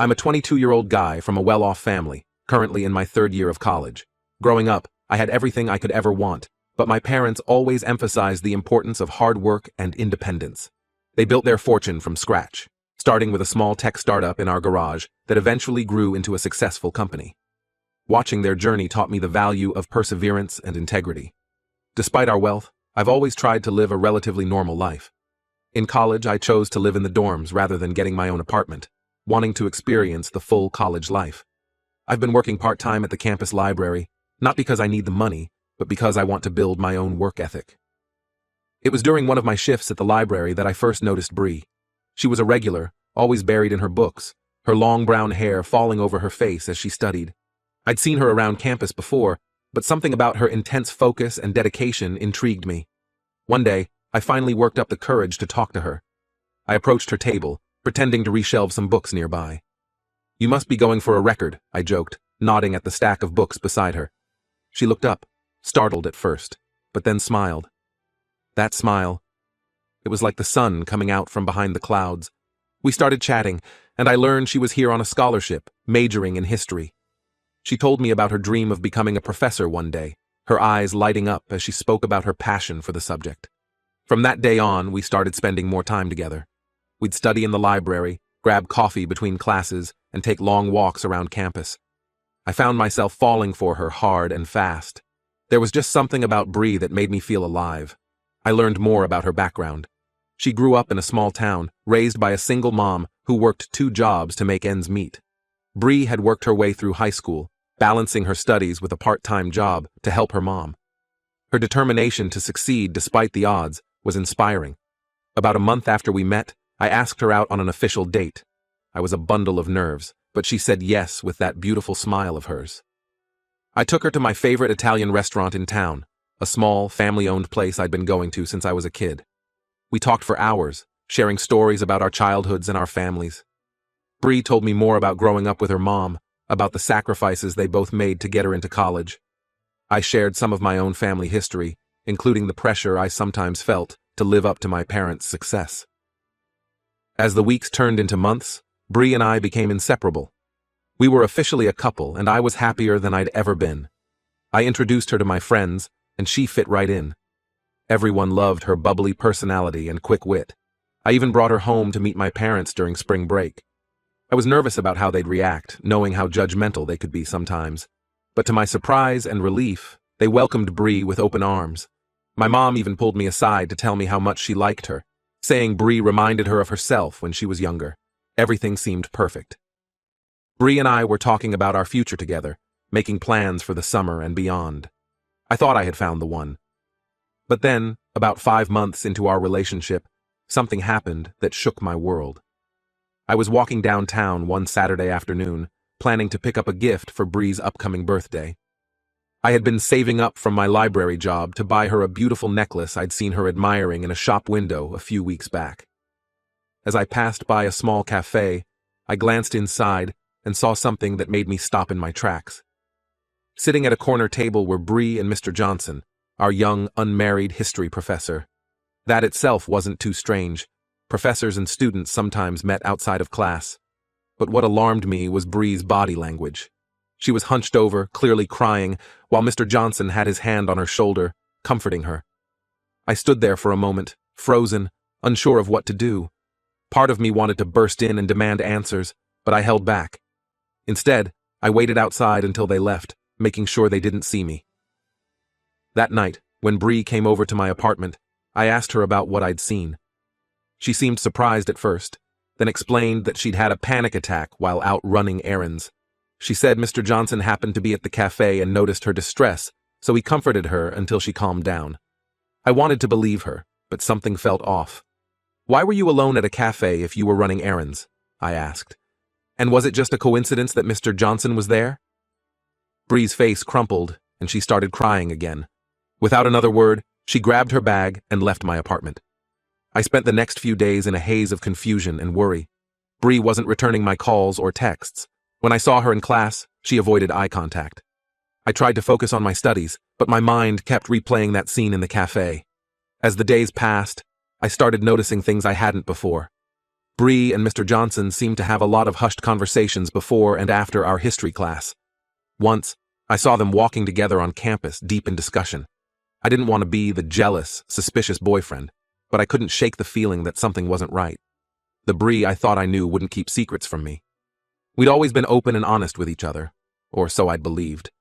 I'm a 22-year-old guy from a well-off family, currently in my third year of college. Growing up, I had everything I could ever want, but my parents always emphasized the importance of hard work and independence. They built their fortune from scratch, starting with a small tech startup in our garage that eventually grew into a successful company. Watching their journey taught me the value of perseverance and integrity. Despite our wealth, I've always tried to live a relatively normal life. In college, I chose to live in the dorms rather than getting my own apartment, wanting to experience the full college life. I've been working part-time at the campus library, not because I need the money, but because I want to build my own work ethic. It was during one of my shifts at the library that I first noticed Bree. She was a regular, always buried in her books, her long brown hair falling over her face as she studied. I'd seen her around campus before, but something about her intense focus and dedication intrigued me. One day, I finally worked up the courage to talk to her. I approached her table, pretending to reshelve some books nearby. "You must be going for a record," I joked, nodding at the stack of books beside her. She looked up, startled at first, but then smiled. That smile, it was like the sun coming out from behind the clouds. We started chatting, and I learned she was here on a scholarship, majoring in history. She told me about her dream of becoming a professor one day, her eyes lighting up as she spoke about her passion for the subject. From that day on, we started spending more time together. We'd study in the library, grab coffee between classes, and take long walks around campus. I found myself falling for her hard and fast. There was just something about Bree that made me feel alive. I learned more about her background. She grew up in a small town, raised by a single mom who worked 2 jobs to make ends meet. Bree had worked her way through high school, balancing her studies with a part-time job to help her mom. Her determination to succeed despite the odds was inspiring. About a month after we met, I asked her out on an official date. I was a bundle of nerves, but she said yes with that beautiful smile of hers. I took her to my favorite Italian restaurant in town, a small, family-owned place I'd been going to since I was a kid. We talked for hours, sharing stories about our childhoods and our families. Bree told me more about growing up with her mom, about the sacrifices they both made to get her into college. I shared some of my own family history, including the pressure I sometimes felt to live up to my parents' success. As the weeks turned into months, Bree and I became inseparable. We were officially a couple, and I was happier than I'd ever been. I introduced her to my friends, and she fit right in. Everyone loved her bubbly personality and quick wit. I even brought her home to meet my parents during spring break. I was nervous about how they'd react, knowing how judgmental they could be sometimes. But to my surprise and relief, they welcomed Bree with open arms. My mom even pulled me aside to tell me how much she liked her, saying Bree reminded her of herself when she was younger. Everything seemed perfect. Bree and I were talking about our future together, making plans for the summer and beyond. I thought I had found the one. But then, about 5 months into our relationship, something happened that shook my world. I was walking downtown one Saturday afternoon, planning to pick up a gift for Bree's upcoming birthday. I had been saving up from my library job to buy her a beautiful necklace I'd seen her admiring in a shop window a few weeks back. As I passed by a small cafe, I glanced inside and saw something that made me stop in my tracks. Sitting at a corner table were Bree and Mr. Johnson, our young, unmarried history professor. That itself wasn't too strange. Professors and students sometimes met outside of class. But what alarmed me was Bree's body language. She was hunched over, clearly crying, while Mr. Johnson had his hand on her shoulder, comforting her. I stood there for a moment, frozen, unsure of what to do. Part of me wanted to burst in and demand answers, but I held back. Instead, I waited outside until they left, making sure they didn't see me. That night, when Bree came over to my apartment, I asked her about what I'd seen. She seemed surprised at first, then explained that she'd had a panic attack while out running errands. She said Mr. Johnson happened to be at the cafe and noticed her distress, so he comforted her until she calmed down. I wanted to believe her, but something felt off. "Why were you alone at a cafe if you were running errands?" I asked. "And was it just a coincidence that Mr. Johnson was there?" Bree's face crumpled, and she started crying again. Without another word, she grabbed her bag and left my apartment. I spent the next few days in a haze of confusion and worry. Bree wasn't returning my calls or texts. When I saw her in class, she avoided eye contact. I tried to focus on my studies, but my mind kept replaying that scene in the cafe. As the days passed, I started noticing things I hadn't before. Bree and Mr. Johnson seemed to have a lot of hushed conversations before and after our history class. Once, I saw them walking together on campus, deep in discussion. I didn't want to be the jealous, suspicious boyfriend, but I couldn't shake the feeling that something wasn't right. The Bree I thought I knew wouldn't keep secrets from me. We'd always been open and honest with each other, or so I'd believed.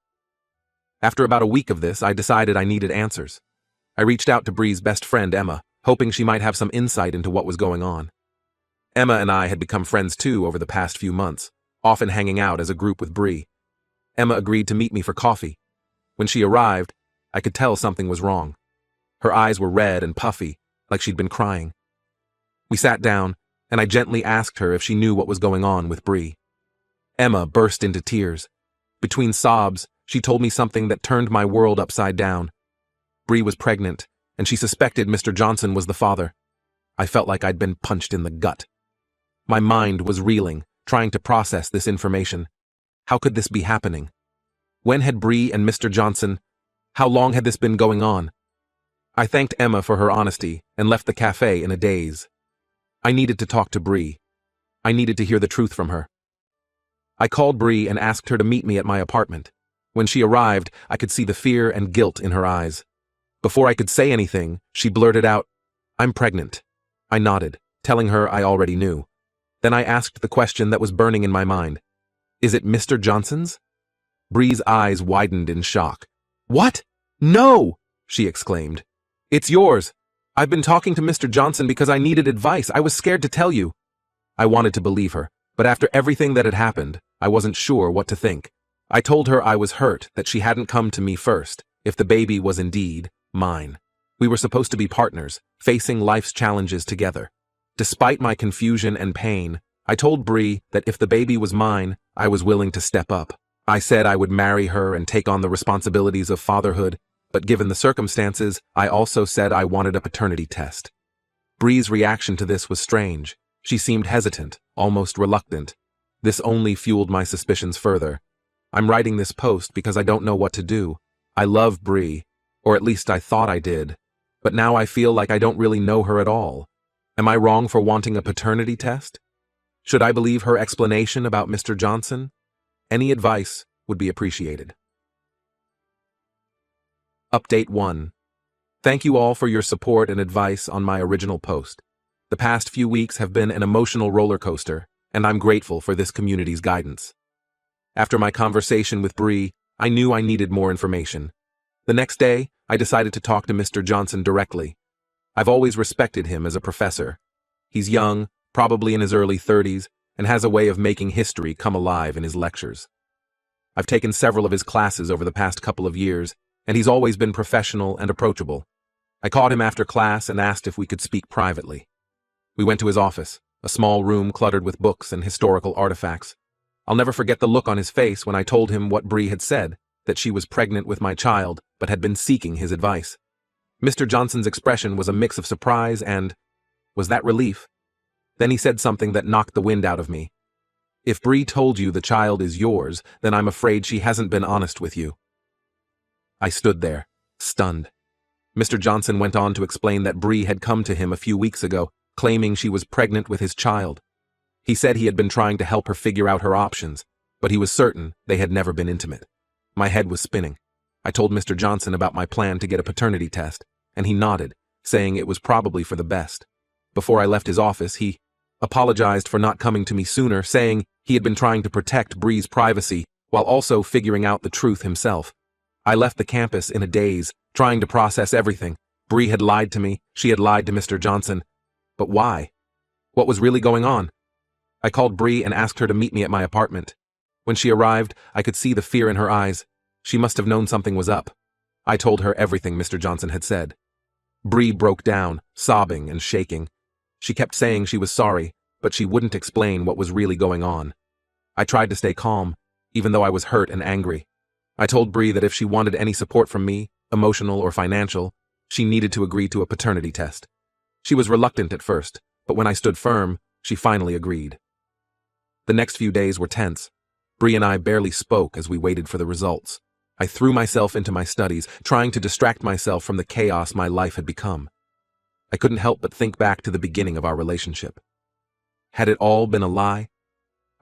After about a week of this, I decided I needed answers. I reached out to Bree's best friend, Emma, hoping she might have some insight into what was going on. Emma and I had become friends too over the past few months, often hanging out as a group with Bree. Emma agreed to meet me for coffee. When she arrived, I could tell something was wrong. Her eyes were red and puffy, like she'd been crying. We sat down, and I gently asked her if she knew what was going on with Bree. Emma burst into tears. Between sobs, she told me something that turned my world upside down. Bree was pregnant, and she suspected Mr. Johnson was the father. I felt like I'd been punched in the gut. My mind was reeling, trying to process this information. How could this be happening? When had Bree and Mr. Johnson? How long had this been going on? I thanked Emma for her honesty and left the cafe in a daze. I needed to talk to Bree. I needed to hear the truth from her. I called Bree and asked her to meet me at my apartment. When she arrived, I could see the fear and guilt in her eyes. Before I could say anything, she blurted out, "I'm pregnant." I nodded, telling her I already knew. Then I asked the question that was burning in my mind. "Is it Mr. Johnson's?" Bree's eyes widened in shock. "What? No!" she exclaimed. "It's yours. I've been talking to Mr. Johnson because I needed advice. I was scared to tell you." I wanted to believe her, but after everything that had happened, I wasn't sure what to think. I told her I was hurt that she hadn't come to me first, if the baby was indeed mine. We were supposed to be partners, facing life's challenges together. Despite my confusion and pain, I told Bree that if the baby was mine, I was willing to step up. I said I would marry her and take on the responsibilities of fatherhood, but given the circumstances, I also said I wanted a paternity test. Bree's reaction to this was strange. She seemed hesitant, almost reluctant. This only fueled my suspicions further. I'm writing this post because I don't know what to do. I love Bree, or at least I thought I did, but now I feel like I don't really know her at all. Am I wrong for wanting a paternity test? Should I believe her explanation about Mr. Johnson? Any advice would be appreciated. Update 1. Thank you all for your support and advice on my original post. The past few weeks have been an emotional roller coaster, and I'm grateful for this community's guidance. After my conversation with Bree, I knew I needed more information. The next day, I decided to talk to Mr. Johnson directly. I've always respected him as a professor. He's young, probably in his early 30s, and has a way of making history come alive in his lectures. I've taken several of his classes over the past couple of years, and he's always been professional and approachable. I caught him after class and asked if we could speak privately. We went to his office, a small room cluttered with books and historical artifacts. I'll never forget the look on his face when I told him what Bree had said, that she was pregnant with my child, but had been seeking his advice. Mr. Johnson's expression was a mix of surprise and, was that relief? Then he said something that knocked the wind out of me. "If Bree told you the child is yours, then I'm afraid she hasn't been honest with you." I stood there, stunned. Mr. Johnson went on to explain that Bree had come to him a few weeks ago, claiming she was pregnant with his child. He said he had been trying to help her figure out her options, but he was certain they had never been intimate. My head was spinning. I told Mr. Johnson about my plan to get a paternity test, and he nodded, saying it was probably for the best. Before I left his office, he apologized for not coming to me sooner, saying he had been trying to protect Bree's privacy while also figuring out the truth himself. I left the campus in a daze, trying to process everything. Bree had lied to me, she had lied to Mr. Johnson. But why? What was really going on? I called Bree and asked her to meet me at my apartment. When she arrived, I could see the fear in her eyes. She must have known something was up. I told her everything Mr. Johnson had said. Bree broke down, sobbing and shaking. She kept saying she was sorry, but she wouldn't explain what was really going on. I tried to stay calm, even though I was hurt and angry. I told Bree that if she wanted any support from me, emotional or financial, she needed to agree to a paternity test. She was reluctant at first, but when I stood firm, she finally agreed. The next few days were tense. Bree and I barely spoke as we waited for the results. I threw myself into my studies, trying to distract myself from the chaos my life had become. I couldn't help but think back to the beginning of our relationship. Had it all been a lie?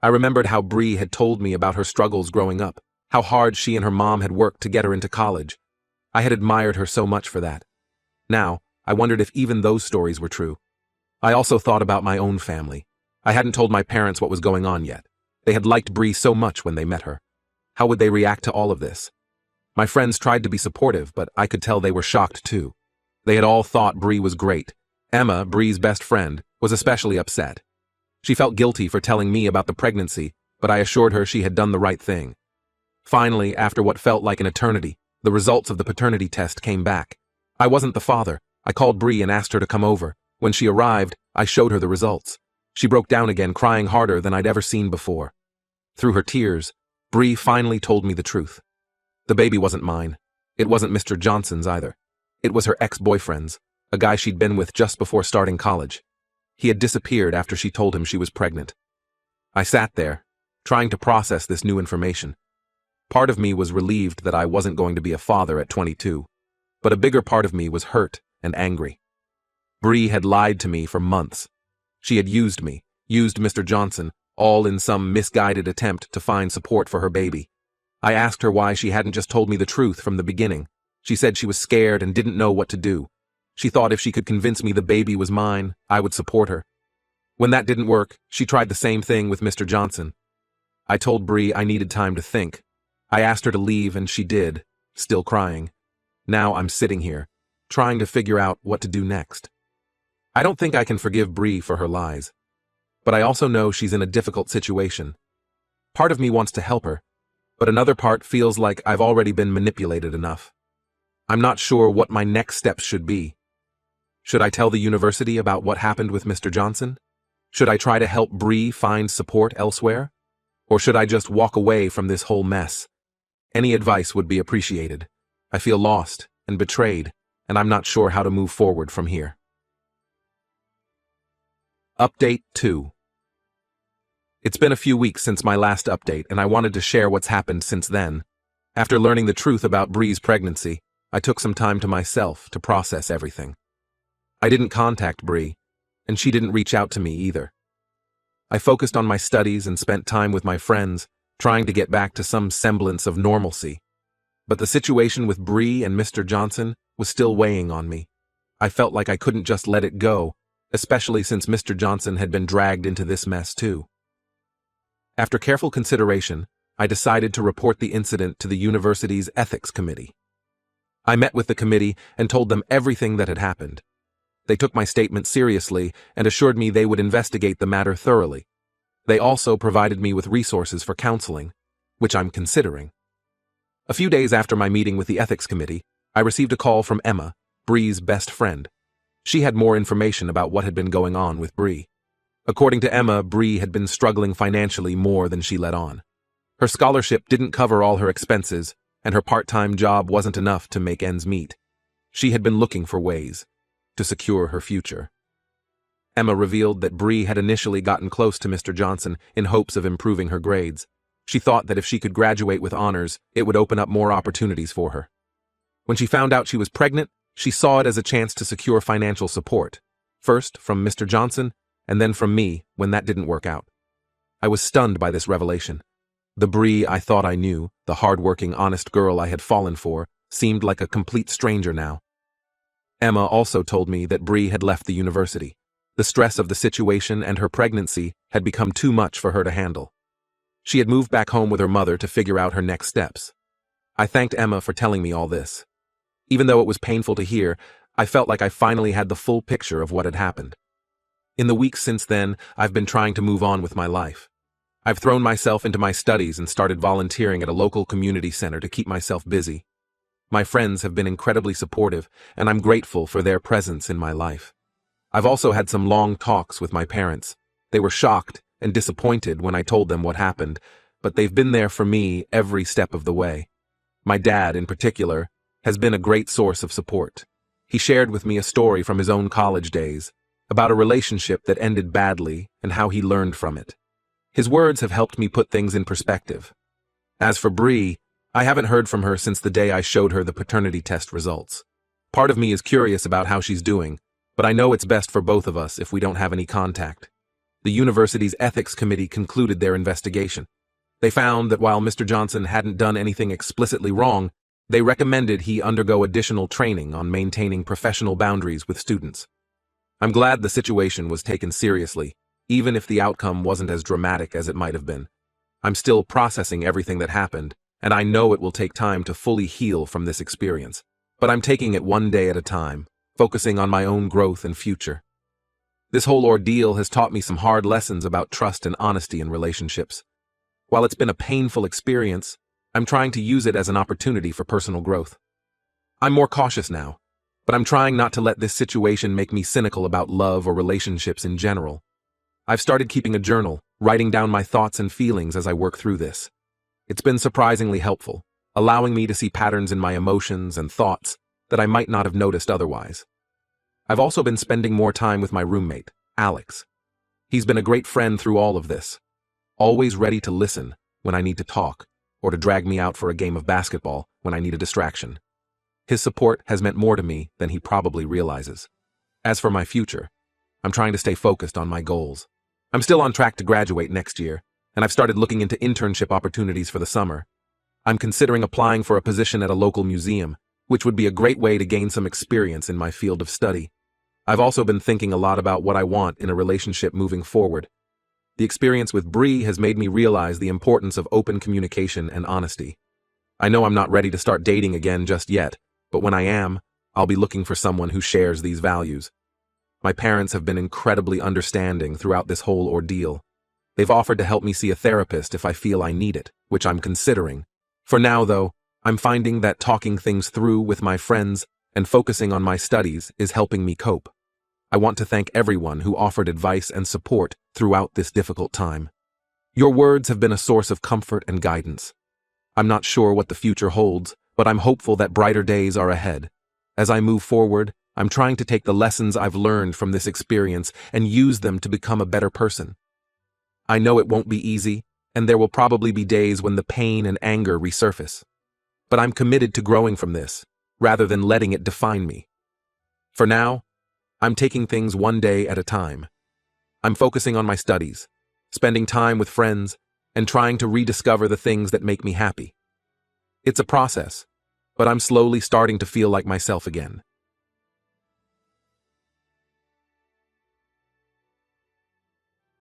I remembered how Bree had told me about her struggles growing up, how hard she and her mom had worked to get her into college. I had admired her so much for that. Now, I wondered if even those stories were true. I also thought about my own family. I hadn't told my parents what was going on yet. They had liked Bree so much when they met her. How would they react to all of this? My friends tried to be supportive, but I could tell they were shocked too. They had all thought Bree was great. Emma, Bree's best friend, was especially upset. She felt guilty for telling me about the pregnancy, but I assured her she had done the right thing. Finally, after what felt like an eternity, the results of the paternity test came back. I wasn't the father. I called Bree and asked her to come over. When she arrived, I showed her the results. She broke down again, crying harder than I'd ever seen before. Through her tears, Bree finally told me the truth. The baby wasn't mine. It wasn't Mr. Johnson's either. It was her ex-boyfriend's, a guy she'd been with just before starting college. He had disappeared after she told him she was pregnant. I sat there, trying to process this new information. Part of me was relieved that I wasn't going to be a father at 22, but a bigger part of me was hurt and angry. Bree had lied to me for months. She had used me, used Mr. Johnson, all in some misguided attempt to find support for her baby. I asked her why she hadn't just told me the truth from the beginning. She said she was scared and didn't know what to do. She thought if she could convince me the baby was mine, I would support her. When that didn't work, she tried the same thing with Mr. Johnson. I told Bree I needed time to think. I asked her to leave and she did, still crying. Now I'm sitting here, trying to figure out what to do next. I don't think I can forgive Bree for her lies, but I also know she's in a difficult situation. Part of me wants to help her, but another part feels like I've already been manipulated enough. I'm not sure what my next steps should be. Should I tell the university about what happened with Mr. Johnson? Should I try to help Bree find support elsewhere? Or should I just walk away from this whole mess? Any advice would be appreciated. I feel lost and betrayed, and I'm not sure how to move forward from here. Update 2. It's been a few weeks since my last update, and I wanted to share what's happened since then. After learning the truth about Bree's pregnancy, I took some time to myself to process everything. I didn't contact Bree, and she didn't reach out to me either. I focused on my studies and spent time with my friends, trying to get back to some semblance of normalcy. But the situation with Bree and Mr. Johnson was still weighing on me. I felt like I couldn't just let it go, especially since Mr. Johnson had been dragged into this mess too. After careful consideration, I decided to report the incident to the university's ethics committee. I met with the committee and told them everything that had happened. They took my statement seriously and assured me they would investigate the matter thoroughly. They also provided me with resources for counseling, which I'm considering. A few days after my meeting with the ethics committee, I received a call from Emma, Bree's best friend. She had more information about what had been going on with Bree. According to Emma, Bree had been struggling financially more than she let on. Her scholarship didn't cover all her expenses, and her part-time job wasn't enough to make ends meet. She had been looking for ways to secure her future. Emma revealed that Bree had initially gotten close to Mr. Johnson in hopes of improving her grades. She thought that if she could graduate with honors, it would open up more opportunities for her. When she found out she was pregnant, she saw it as a chance to secure financial support, first from Mr. Johnson, and then from me when that didn't work out. I was stunned by this revelation. The Bree I thought I knew, the hard-working, honest girl I had fallen for, seemed like a complete stranger now. Emma also told me that Bree had left the university. The stress of the situation and her pregnancy had become too much for her to handle. She had moved back home with her mother to figure out her next steps. I thanked Emma for telling me all this. Even though it was painful to hear, I felt like I finally had the full picture of what had happened. In the weeks since then, I've been trying to move on with my life. I've thrown myself into my studies and started volunteering at a local community center to keep myself busy. My friends have been incredibly supportive, and I'm grateful for their presence in my life. I've also had some long talks with my parents. They were shocked and disappointed when I told them what happened, but they've been there for me every step of the way. My dad, in particular, has been a great source of support. He shared with me a story from his own college days, about a relationship that ended badly and how he learned from it. His words have helped me put things in perspective. As for Bree, I haven't heard from her since the day I showed her the paternity test results. Part of me is curious about how she's doing, but I know it's best for both of us if we don't have any contact. The university's ethics committee concluded their investigation. They found that while Mr. Johnson hadn't done anything explicitly wrong, they recommended he undergo additional training on maintaining professional boundaries with students. I'm glad the situation was taken seriously, even if the outcome wasn't as dramatic as it might have been. I'm still processing everything that happened, and I know it will take time to fully heal from this experience. But I'm taking it one day at a time, focusing on my own growth and future. This whole ordeal has taught me some hard lessons about trust and honesty in relationships. While it's been a painful experience, I'm trying to use it as an opportunity for personal growth. I'm more cautious now, but I'm trying not to let this situation make me cynical about love or relationships in general. I've started keeping a journal, writing down my thoughts and feelings as I work through this. It's been surprisingly helpful, allowing me to see patterns in my emotions and thoughts that I might not have noticed otherwise. I've also been spending more time with my roommate, Alex. He's been a great friend through all of this, always ready to listen when I need to talk, or to drag me out for a game of basketball when I need a distraction. His support has meant more to me than he probably realizes. As for my future, I'm trying to stay focused on my goals. I'm still on track to graduate next year, and I've started looking into internship opportunities for the summer. I'm considering applying for a position at a local museum, which would be a great way to gain some experience in my field of study. I've also been thinking a lot about what I want in a relationship moving forward. The experience with Bree has made me realize the importance of open communication and honesty. I know I'm not ready to start dating again just yet, but when I am, I'll be looking for someone who shares these values. My parents have been incredibly understanding throughout this whole ordeal. They've offered to help me see a therapist if I feel I need it, which I'm considering. For now, though, I'm finding that talking things through with my friends and focusing on my studies is helping me cope. I want to thank everyone who offered advice and support throughout this difficult time. Your words have been a source of comfort and guidance. I'm not sure what the future holds, but I'm hopeful that brighter days are ahead. As I move forward, I'm trying to take the lessons I've learned from this experience and use them to become a better person. I know it won't be easy, and there will probably be days when the pain and anger resurface. But I'm committed to growing from this, rather than letting it define me. For now, I'm taking things one day at a time. I'm focusing on my studies, spending time with friends, and trying to rediscover the things that make me happy. It's a process, but I'm slowly starting to feel like myself again.